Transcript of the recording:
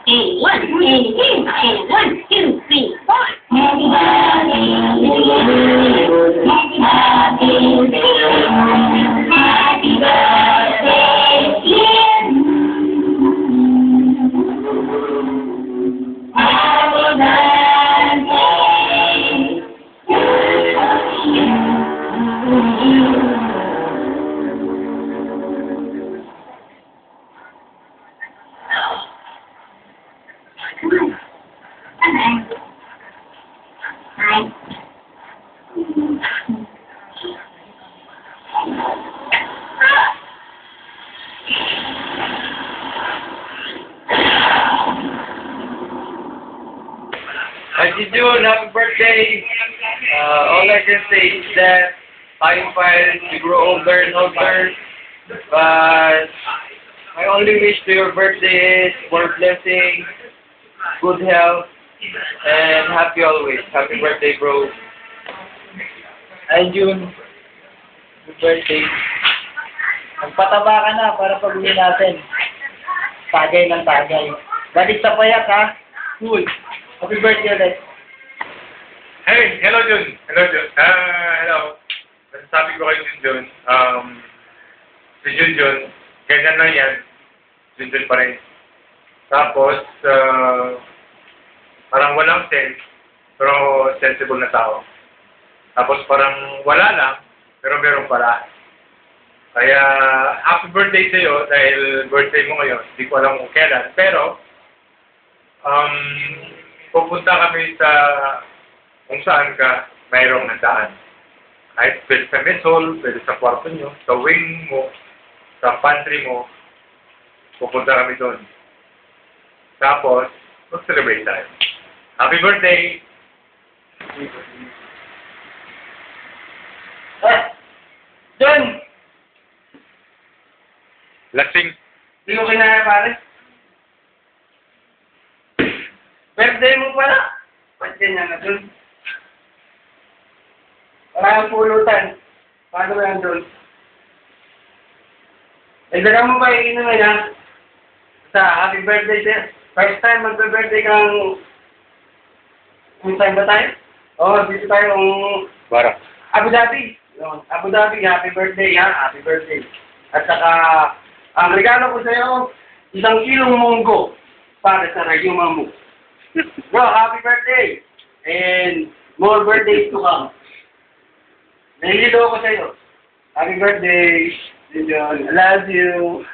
and one, and two, and 1, 2, 3, 4. Happy birthday to you. Happy birthday to you. Happy birthday, dear. Happy birthday to you. Hi, June, happy birthday. All I can say is that time files, you grow older and older, but my only wish to your birthday is more blessings, good health, and happy always. Happy birthday, bro. Hi, June. Happy birthday. Magpataba ka na para pag-uwi natin. Tagay ng tagay. Balik sa payak, ha? Cool. Happy birthday ulit. Hey, hello Jun. Hello Jun. Hello. Masasabi ko kay Jun. Si Jun, ganyan lang yan. Jun pa rin. Tapos, parang walang sense, pero sensible na tao. Tapos parang wala lang, pero meron pala. Kaya, happy birthday sa'yo dahil birthday mo ngayon. Hindi ko alam kung kailan. Pero, pupunta kami sa kung saan ka mayroong handaan. Kahit pwede sa mess hall, pwede sa kwarto nyo, sa wing mo, sa pantry mo, pupunta kami doon. Tapos, mag-celebrate tayo. Happy birthday! Jun! Lasing! Hindi ko kinaya, pare. Birthday mo pala. Ba't ganyan na, Jun? Maraming pulutan. Paano ba yan, Jun? Nagdaga mo ba yung inumin, ha? Sa happy birthday sa'yo. First time magbe-birthday kang... Kung saan ba tayo? Oo, dito tayo kung... Bara. Abu Dhabi. Yun. Abu Dhabi, happy birthday, ha? Happy birthday. At saka, ang regalo ko sa'yo, 1 kilong munggo para sa rayuma mo. Bro, happy birthday! And more birthdays to come. Nahihilo ako sa'yo. Happy birthday! I love you.